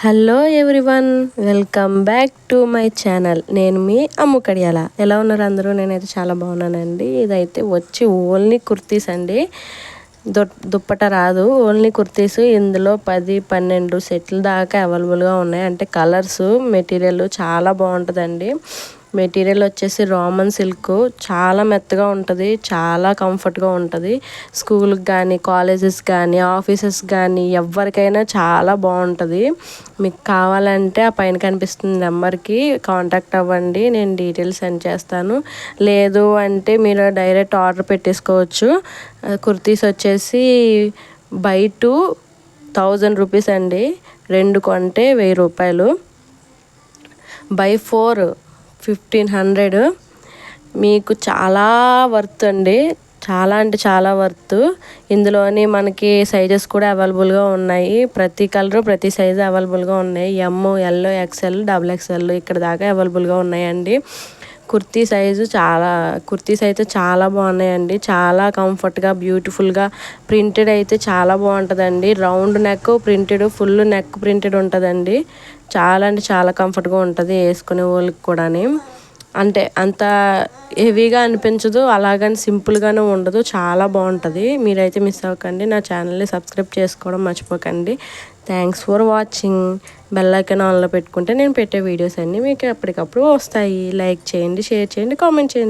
Hello everyone, welcome back to my channel. నేను మీ అమ్ము కడియాల. ఎలా ఉన్నారు అందరూ? నేనైతే చాలా బాగున్నానండి. ఇదైతే వచ్చి ఓన్లీ కుర్తీస్ అండి, దుప్పట రాదు, ఓన్లీ కుర్తీస్. ఇందులో 10-12 సెట్లు దాకా అవైలబుల్గా ఉన్నాయి. అంటే కలర్స్, మెటీరియల్ చాలా బాగుంటుందండి. మెటీరియల్ వచ్చేసి రామన్ సిల్క్, చాలా మెత్తగా ఉంటుంది, చాలా కంఫర్ట్గా ఉంటుంది. స్కూల్కి కానీ, కాలేజెస్ కానీ, ఆఫీసెస్ కానీ ఎవరికైనా చాలా బాగుంటుంది. మీకు కావాలంటే ఆ పైన కనిపిస్తున్న నెంబర్కి కాంటాక్ట్ అవ్వండి, నేను డీటెయిల్స్ సెండ్ చేస్తాను. లేదు అంటే మీరు డైరెక్ట్ ఆర్డర్ పెట్టేసుకోవచ్చు. కుర్తీస్ వచ్చేసి బై 2 1000 రూపీస్ అండి, 2 కొంటే 1000 రూపాయలు. బై 4 1500. మీకు చాలా వర్త్ అండి, చాలా అంటే చాలా వర్త్. ఇందులోని మనకి సైజెస్ కూడా అవైలబుల్గా ఉన్నాయి. ప్రతి కలరు, ప్రతి సైజు అవైలబుల్గా ఉన్నాయి. ఎమ్, ఎల్, ఎక్స్ఎల్, XXL ఇక్కడ దాకా అవైలబుల్గా ఉన్నాయండి. కుర్తీస్ అయితే చాలా బాగున్నాయండి. చాలా కంఫర్ట్గా, బ్యూటిఫుల్గా. ప్రింటెడ్ అయితే చాలా బాగుంటుందండి. Round neck printed, full neck printed ఉంటుందండి. చాలా అంటే చాలా కంఫర్ట్గా ఉంటుంది వేసుకునే వాళ్ళకి కూడా. అంటే అంత హెవీగా అనిపించదు, అలాగని సింపుల్గానే ఉండదు, చాలా బాగుంటుంది. మీరైతే మిస్ అవ్వకండి. నా ఛానల్ని సబ్స్క్రైబ్ చేసుకోవడం మర్చిపోకండి. Thanks for watching. Bell icon ఆన్లో పెట్టుకుంటే నేను పెట్టే వీడియోస్ అన్నీ మీకు ఎప్పటికప్పుడు వస్తాయి. లైక్ చేయండి, షేర్ చేయండి, కామెంట్ చేయండి.